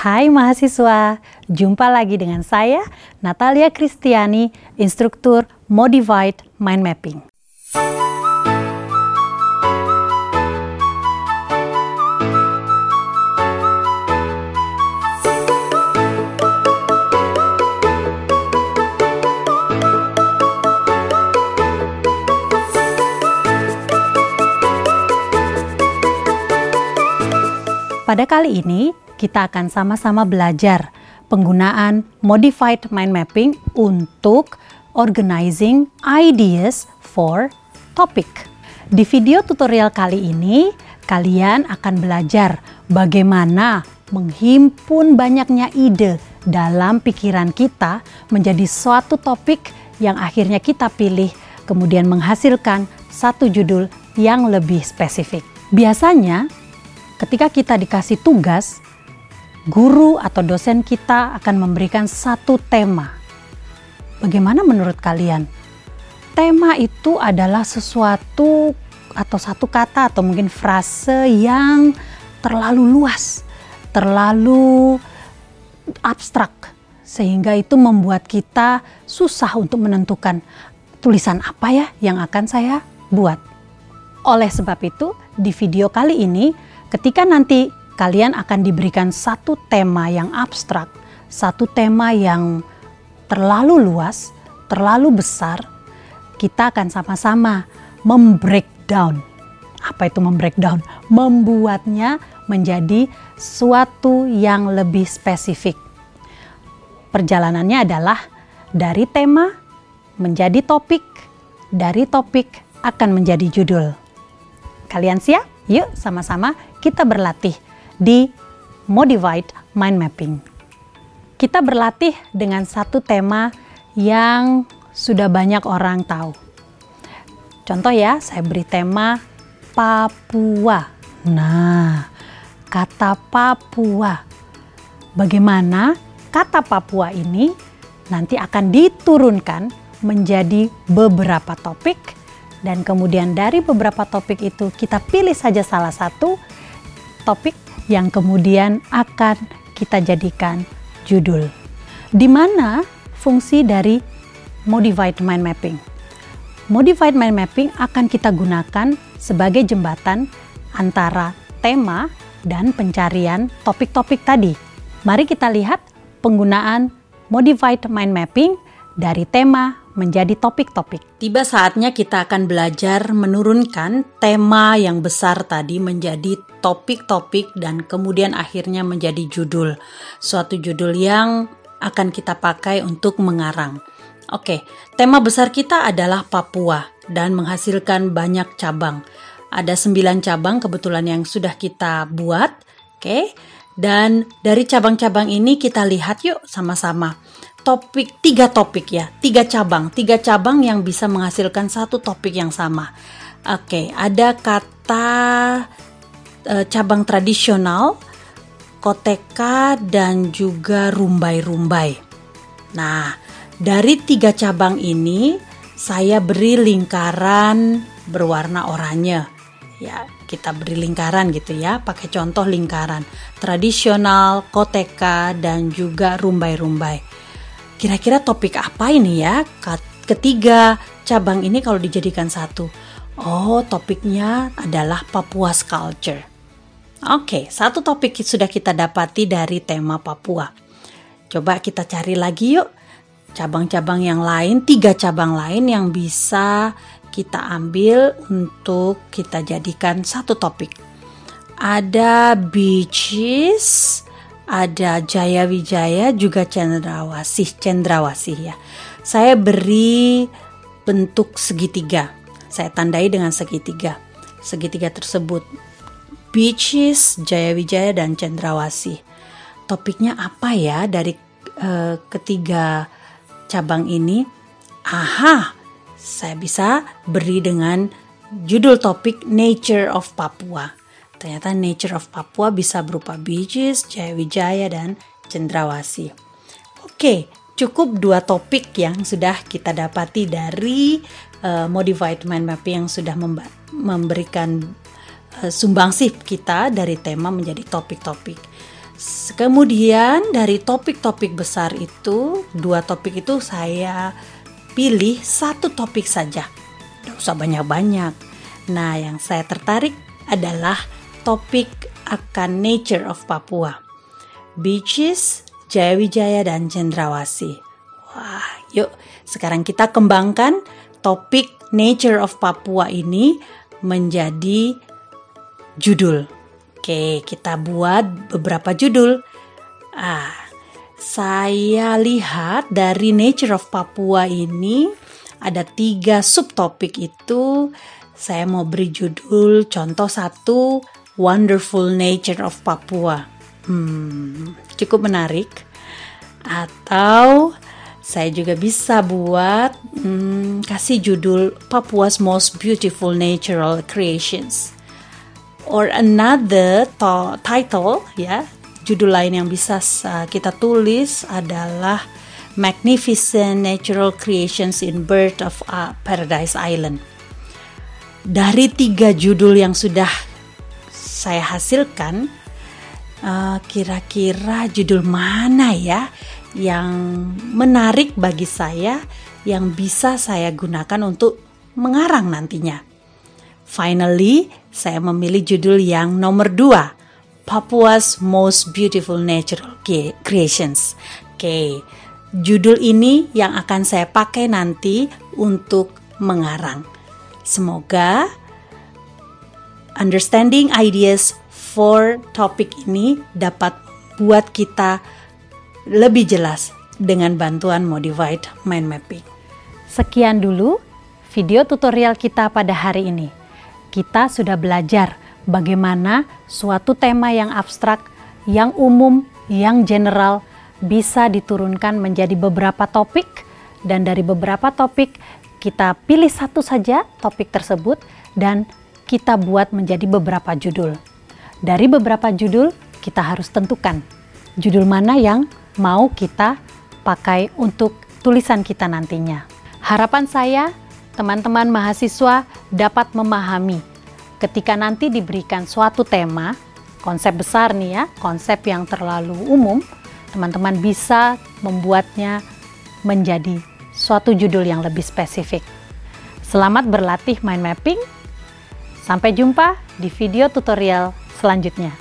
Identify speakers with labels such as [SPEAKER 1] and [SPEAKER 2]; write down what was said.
[SPEAKER 1] Hai mahasiswa, jumpa lagi dengan saya Natalia Kristiani, instruktur Modified Mind Mapping. Pada kali ini, kita akan sama-sama belajar penggunaan Modified Mind Mapping untuk organizing ideas for topic. Di video tutorial kali ini, kalian akan belajar bagaimana menghimpun banyaknya ide dalam pikiran kita menjadi suatu topik yang akhirnya kita pilih, kemudian menghasilkan satu judul yang lebih spesifik. Biasanya, ketika kita dikasih tugas, guru atau dosen kita akan memberikan satu tema. Bagaimana menurut kalian? Tema itu adalah sesuatu atau satu kata atau mungkin frase yang terlalu luas, terlalu abstrak, sehingga itu membuat kita susah untuk menentukan tulisan apa ya yang akan saya buat. Oleh sebab itu, di video kali ini, ketika nanti kalian akan diberikan satu tema yang abstrak, satu tema yang terlalu luas, terlalu besar, kita akan sama-sama membreakdown. Apa itu membreakdown? Membuatnya menjadi suatu yang lebih spesifik. Perjalanannya adalah dari tema menjadi topik, dari topik akan menjadi judul. Kalian siap? Yuk sama-sama kita berlatih di Modified Mind Mapping. Kita berlatih dengan satu tema yang sudah banyak orang tahu. Contoh ya, saya beri tema Papua. Nah, kata Papua. Bagaimana kata Papua ini nanti akan diturunkan menjadi beberapa topik, dan kemudian dari beberapa topik itu kita pilih saja salah satu topik yang kemudian akan kita jadikan judul. Di mana fungsi dari Modified Mind Mapping? Modified Mind Mapping akan kita gunakan sebagai jembatan antara tema dan pencarian topik-topik tadi. Mari kita lihat penggunaan Modified Mind Mapping dari tema menjadi topik-topik. Tiba saatnya kita akan belajar menurunkan tema yang besar tadi menjadi topik-topik dan kemudian akhirnya menjadi judul. Suatu judul yang akan kita pakai untuk mengarang. Oke, tema besar kita adalah Papua dan menghasilkan banyak cabang. Ada 9 cabang kebetulan yang sudah kita buat. Oke, dan dari cabang-cabang ini kita lihat yuk sama-sama. Tiga topik ya, 3 cabang yang bisa menghasilkan satu topik yang sama. Oke, ada kata cabang tradisional, koteka, dan juga rumbai-rumbai. Nah, dari 3 cabang ini saya beri lingkaran berwarna oranye. Ya, kita beri lingkaran gitu ya, pakai contoh lingkaran tradisional, koteka, dan juga rumbai-rumbai. Kira-kira topik apa ini ya? Ketiga cabang ini kalau dijadikan satu. Oh, topiknya adalah Papua's Culture. Oke, satu topik sudah kita dapati dari tema Papua. Coba kita cari lagi yuk. Cabang-cabang yang lain, 3 cabang lain yang bisa kita ambil untuk kita jadikan satu topik. Ada beaches, ada Jayawijaya, juga Cendrawasih ya. Saya beri bentuk segitiga. Saya tandai dengan segitiga. Segitiga tersebut beaches, Jayawijaya, dan Cendrawasih. Topiknya apa ya dari ketiga cabang ini? Aha, saya bisa beri dengan judul topik Nature of Papua. Ternyata Nature of Papua bisa berupa beaches, Jayawijaya, dan Cendrawasih. Oke, cukup 2 topik yang sudah kita dapati dari Modified Mind Mapping yang sudah memberikan sumbangsih kita dari tema menjadi topik-topik. Kemudian dari topik-topik besar itu, 2 topik itu saya pilih 1 topik saja. Tidak usah banyak-banyak. Nah, yang saya tertarik adalah topik akan nature of Papua. Beaches, Jayawijaya dan Cendrawasih. Wah, yuk sekarang kita kembangkan topik nature of Papua ini menjadi judul. Oke, kita buat beberapa judul. Saya lihat dari nature of Papua ini ada 3 subtopik itu. Saya mau beri judul contoh 1, Wonderful Nature of Papua. Cukup menarik. Atau saya juga bisa buat kasih judul Papua's Most Beautiful Natural Creations. Or another title, ya, judul lain yang bisa kita tulis adalah Magnificent Natural Creations in Birth of Paradise Island. Dari 3 judul yang sudah saya hasilkan, kira-kira judul mana ya yang menarik bagi saya, yang bisa saya gunakan untuk mengarang nantinya. Finally, saya memilih judul yang nomor 2, Papua's Most Beautiful Natural Creations. Oke, judul ini yang akan saya pakai nanti untuk mengarang. Semoga understanding ideas for topik ini dapat buat kita lebih jelas dengan bantuan Modified Mind Mapping. Sekian dulu video tutorial kita pada hari ini. Kita sudah belajar bagaimana suatu tema yang abstrak, yang umum, yang general bisa diturunkan menjadi beberapa topik, dan dari beberapa topik kita pilih 1 saja topik tersebut dan kita buat menjadi beberapa judul. Dari beberapa judul kita harus tentukan judul mana yang mau kita pakai untuk tulisan kita nantinya. Harapan saya teman-teman mahasiswa dapat memahami ketika nanti diberikan suatu tema, konsep besar nih ya, konsep yang terlalu umum, teman-teman bisa membuatnya menjadi suatu judul yang lebih spesifik. Selamat berlatih mind mapping. Sampai jumpa di video tutorial selanjutnya.